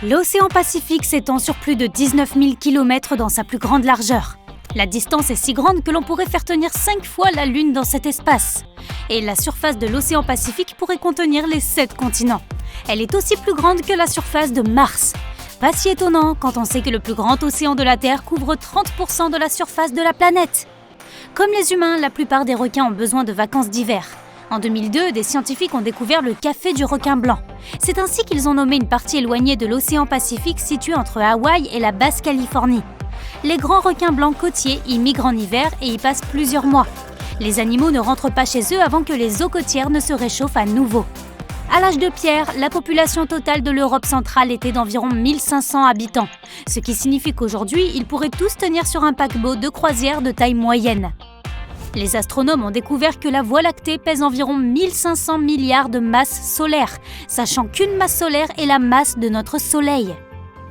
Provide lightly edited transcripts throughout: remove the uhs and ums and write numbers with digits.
L'océan Pacifique s'étend sur plus de 19 000 km dans sa plus grande largeur. La distance est si grande que l'on pourrait faire tenir 5 fois la Lune dans cet espace. Et la surface de l'océan Pacifique pourrait contenir les 7 continents. Elle est aussi plus grande que la surface de Mars. Pas si étonnant quand on sait que le plus grand océan de la Terre couvre 30% de la surface de la planète. Comme les humains, la plupart des requins ont besoin de vacances d'hiver. En 2002, des scientifiques ont découvert le café du requin blanc. C'est ainsi qu'ils ont nommé une partie éloignée de l'océan Pacifique située entre Hawaï et la Basse-Californie. Les grands requins blancs côtiers y migrent en hiver et y passent plusieurs mois. Les animaux ne rentrent pas chez eux avant que les eaux côtières ne se réchauffent à nouveau. À l'âge de pierre, la population totale de l'Europe centrale était d'environ 1500 habitants, ce qui signifie qu'aujourd'hui, ils pourraient tous tenir sur un paquebot de croisière de taille moyenne. Les astronomes ont découvert que la Voie lactée pèse environ 1500 milliards de masses solaires, sachant qu'une masse solaire est la masse de notre Soleil.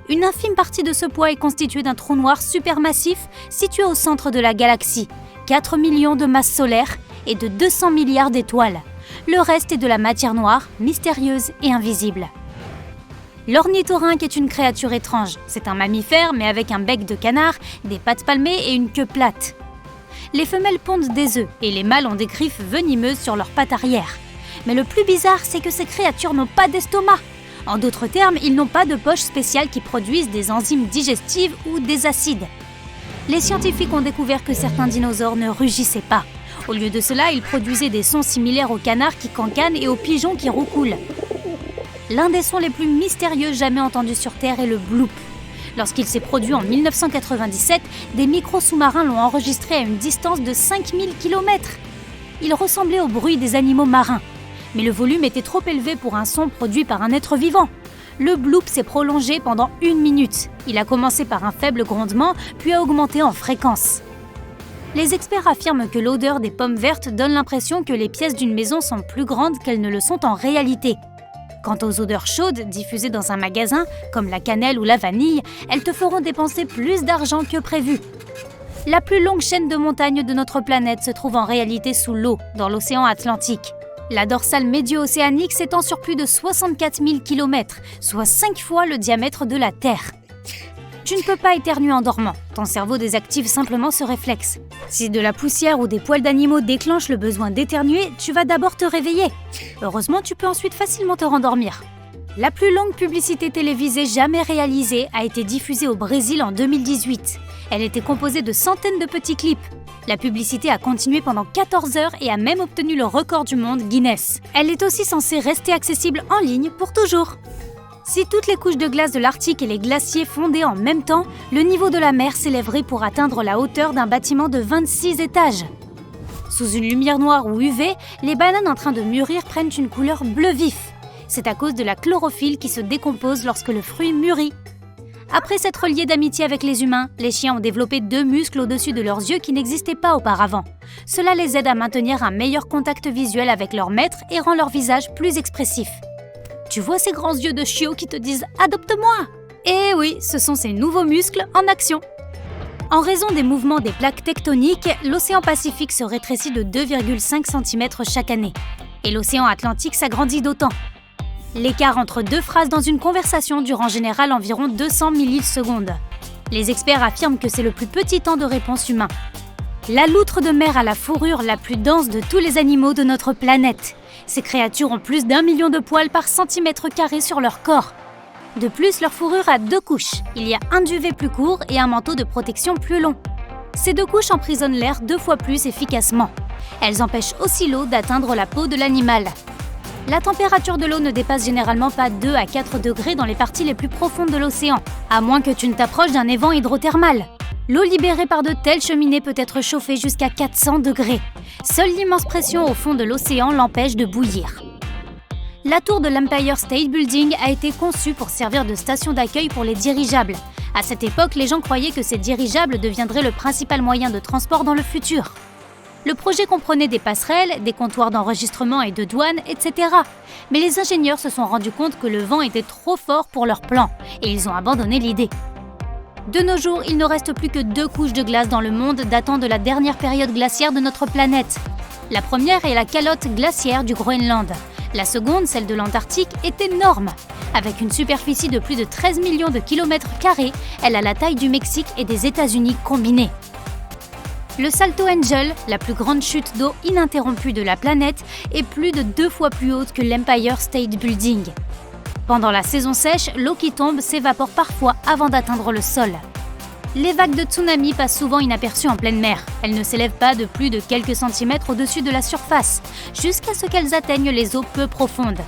Une infime partie de ce poids est constituée d'un trou noir supermassif situé au centre de la galaxie, 4 millions de masses solaires et de 200 milliards d'étoiles. Le reste est de la matière noire, mystérieuse et invisible. L'ornithorynque est une créature étrange. C'est un mammifère mais avec un bec de canard, des pattes palmées et une queue plate. Les femelles pondent des œufs et les mâles ont des griffes venimeuses sur leurs pattes arrière. Mais le plus bizarre, c'est que ces créatures n'ont pas d'estomac. En d'autres termes, ils n'ont pas de poches spéciales qui produisent des enzymes digestives ou des acides. Les scientifiques ont découvert que certains dinosaures ne rugissaient pas. Au lieu de cela, ils produisaient des sons similaires aux canards qui cancanent et aux pigeons qui roucoulent. L'un des sons les plus mystérieux jamais entendus sur Terre est le bloop. Lorsqu'il s'est produit en 1997, des micro-sous-marins l'ont enregistré à une distance de 5000 km. Il ressemblait au bruit des animaux marins. Mais le volume était trop élevé pour un son produit par un être vivant. Le bloop s'est prolongé pendant 1 minute. Il a commencé par un faible grondement, puis a augmenté en fréquence. Les experts affirment que l'odeur des pommes vertes donne l'impression que les pièces d'une maison sont plus grandes qu'elles ne le sont en réalité. Quant aux odeurs chaudes diffusées dans un magasin, comme la cannelle ou la vanille, elles te feront dépenser plus d'argent que prévu. La plus longue chaîne de montagnes de notre planète se trouve en réalité sous l'eau, dans l'océan Atlantique. La dorsale médio-océanique s'étend sur plus de 64 000 km, soit 5 fois le diamètre de la Terre. Tu ne peux pas éternuer en dormant, ton cerveau désactive simplement ce réflexe. Si de la poussière ou des poils d'animaux déclenchent le besoin d'éternuer, tu vas d'abord te réveiller. Heureusement, tu peux ensuite facilement te rendormir. La plus longue publicité télévisée jamais réalisée a été diffusée au Brésil en 2018. Elle était composée de centaines de petits clips. La publicité a continué pendant 14 heures et a même obtenu le record du monde Guinness. Elle est aussi censée rester accessible en ligne pour toujours. Si toutes les couches de glace de l'Arctique et les glaciers fondaient en même temps, le niveau de la mer s'élèverait pour atteindre la hauteur d'un bâtiment de 26 étages. Sous une lumière noire ou UV, les bananes en train de mûrir prennent une couleur bleu vif. C'est à cause de la chlorophylle qui se décompose lorsque le fruit mûrit. Après s'être liés d'amitié avec les humains, les chiens ont développé 2 muscles au-dessus de leurs yeux qui n'existaient pas auparavant. Cela les aide à maintenir un meilleur contact visuel avec leur maître et rend leur visage plus expressif. Tu vois ces grands yeux de chiot qui te disent « Adopte-moi » Eh oui, ce sont ces nouveaux muscles en action. En raison des mouvements des plaques tectoniques, l'océan Pacifique se rétrécit de 2,5 cm chaque année. Et l'océan Atlantique s'agrandit d'autant. L'écart entre 2 phrases dans une conversation dure en général environ 200 millisecondes. Les experts affirment que c'est le plus petit temps de réponse humain. La loutre de mer a la fourrure la plus dense de tous les animaux de notre planète. Ces créatures ont plus d'1 million de poils par centimètre carré sur leur corps. De plus, leur fourrure a 2 couches. Il y a un duvet plus court et un manteau de protection plus long. Ces 2 couches emprisonnent l'air 2 fois plus efficacement. Elles empêchent aussi l'eau d'atteindre la peau de l'animal. La température de l'eau ne dépasse généralement pas 2 à 4 degrés dans les parties les plus profondes de l'océan, à moins que tu ne t'approches d'un évent hydrothermal. L'eau libérée par de telles cheminées peut être chauffée jusqu'à 400 degrés. Seule l'immense pression au fond de l'océan l'empêche de bouillir. La tour de l'Empire State Building a été conçue pour servir de station d'accueil pour les dirigeables. À cette époque, les gens croyaient que ces dirigeables deviendraient le principal moyen de transport dans le futur. Le projet comprenait des passerelles, des comptoirs d'enregistrement et de douane, etc. Mais les ingénieurs se sont rendus compte que le vent était trop fort pour leur plan et ils ont abandonné l'idée. De nos jours, il ne reste plus que 2 couches de glace dans le monde datant de la dernière période glaciaire de notre planète. La première est la calotte glaciaire du Groenland. La seconde, celle de l'Antarctique, est énorme. Avec une superficie de plus de 13 millions de kilomètres carrés, elle a la taille du Mexique et des États-Unis combinés. Le Salto Angel, la plus grande chute d'eau ininterrompue de la planète, est plus de 2 fois plus haute que l'Empire State Building. Pendant la saison sèche, l'eau qui tombe s'évapore parfois avant d'atteindre le sol. Les vagues de tsunami passent souvent inaperçues en pleine mer. Elles ne s'élèvent pas de plus de quelques centimètres au-dessus de la surface, jusqu'à ce qu'elles atteignent les eaux peu profondes.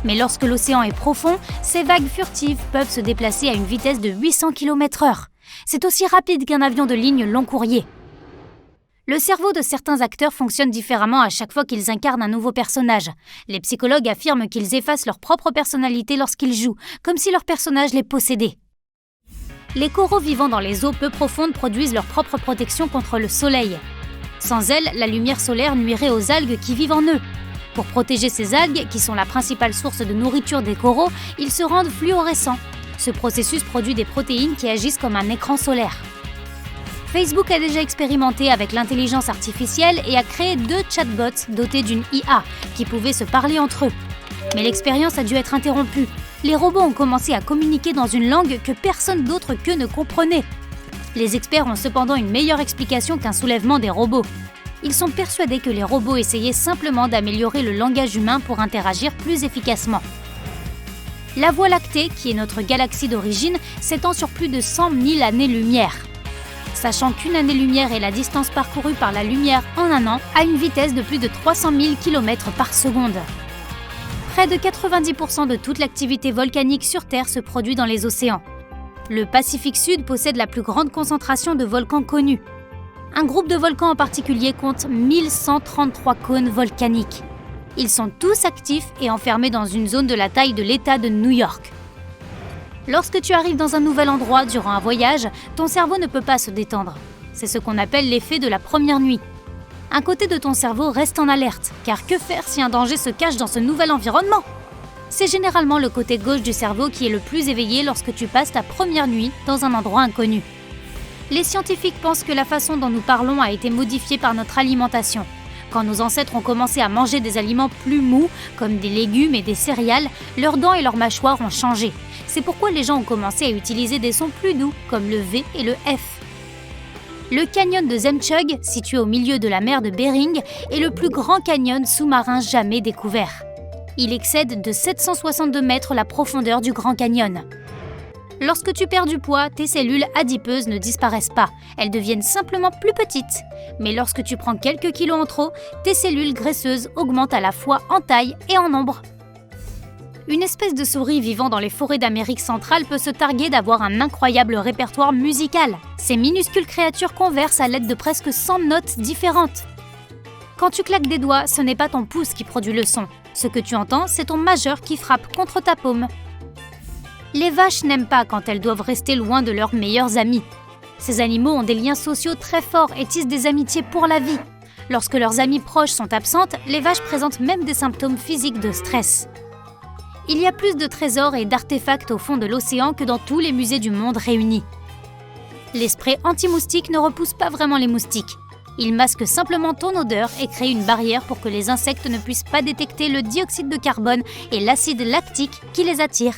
Mais lorsque l'océan est profond, ces vagues furtives peuvent se déplacer à une vitesse de 800 km/h. C'est aussi rapide qu'un avion de ligne long courrier. Le cerveau de certains acteurs fonctionne différemment à chaque fois qu'ils incarnent un nouveau personnage. Les psychologues affirment qu'ils effacent leur propre personnalité lorsqu'ils jouent, comme si leur personnage les possédait. Les coraux vivant dans les eaux peu profondes produisent leur propre protection contre le soleil. Sans elles, la lumière solaire nuirait aux algues qui vivent en eux. Pour protéger ces algues, qui sont la principale source de nourriture des coraux, ils se rendent fluorescents. Ce processus produit des protéines qui agissent comme un écran solaire. Facebook a déjà expérimenté avec l'intelligence artificielle et a créé 2 chatbots dotés d'une IA qui pouvaient se parler entre eux. Mais l'expérience a dû être interrompue. Les robots ont commencé à communiquer dans une langue que personne d'autre qu'eux ne comprenait. Les experts ont cependant une meilleure explication qu'un soulèvement des robots. Ils sont persuadés que les robots essayaient simplement d'améliorer le langage humain pour interagir plus efficacement. La Voie lactée, qui est notre galaxie d'origine, s'étend sur plus de 100 000 années-lumière. Sachant qu'une année-lumière est la distance parcourue par la lumière en un an, à une vitesse de plus de 300 000 km par seconde. Près de 90% de toute l'activité volcanique sur Terre se produit dans les océans. Le Pacifique Sud possède la plus grande concentration de volcans connus. Un groupe de volcans en particulier compte 1133 cônes volcaniques. Ils sont tous actifs et enfermés dans une zone de la taille de l'État de New York. Lorsque tu arrives dans un nouvel endroit durant un voyage, ton cerveau ne peut pas se détendre. C'est ce qu'on appelle l'effet de la première nuit. Un côté de ton cerveau reste en alerte, car que faire si un danger se cache dans ce nouvel environnement ? C'est généralement le côté gauche du cerveau qui est le plus éveillé lorsque tu passes ta première nuit dans un endroit inconnu. Les scientifiques pensent que la façon dont nous parlons a été modifiée par notre alimentation. Quand nos ancêtres ont commencé à manger des aliments plus mous, comme des légumes et des céréales, leurs dents et leurs mâchoires ont changé. C'est pourquoi les gens ont commencé à utiliser des sons plus doux, comme le V et le F. Le canyon de Zemchug, situé au milieu de la mer de Bering, est le plus grand canyon sous-marin jamais découvert. Il excède de 762 mètres la profondeur du Grand Canyon. Lorsque tu perds du poids, tes cellules adipeuses ne disparaissent pas, elles deviennent simplement plus petites. Mais lorsque tu prends quelques kilos en trop, tes cellules graisseuses augmentent à la fois en taille et en nombre. Une espèce de souris vivant dans les forêts d'Amérique centrale peut se targuer d'avoir un incroyable répertoire musical. Ces minuscules créatures conversent à l'aide de presque 100 notes différentes. Quand tu claques des doigts, ce n'est pas ton pouce qui produit le son. Ce que tu entends, c'est ton majeur qui frappe contre ta paume. Les vaches n'aiment pas quand elles doivent rester loin de leurs meilleurs amis. Ces animaux ont des liens sociaux très forts et tissent des amitiés pour la vie. Lorsque leurs amies proches sont absentes, les vaches présentent même des symptômes physiques de stress. Il y a plus de trésors et d'artefacts au fond de l'océan que dans tous les musées du monde réunis. Les sprays anti-moustiques ne repoussent pas vraiment les moustiques. Ils masquent simplement ton odeur et créent une barrière pour que les insectes ne puissent pas détecter le dioxyde de carbone et l'acide lactique qui les attirent.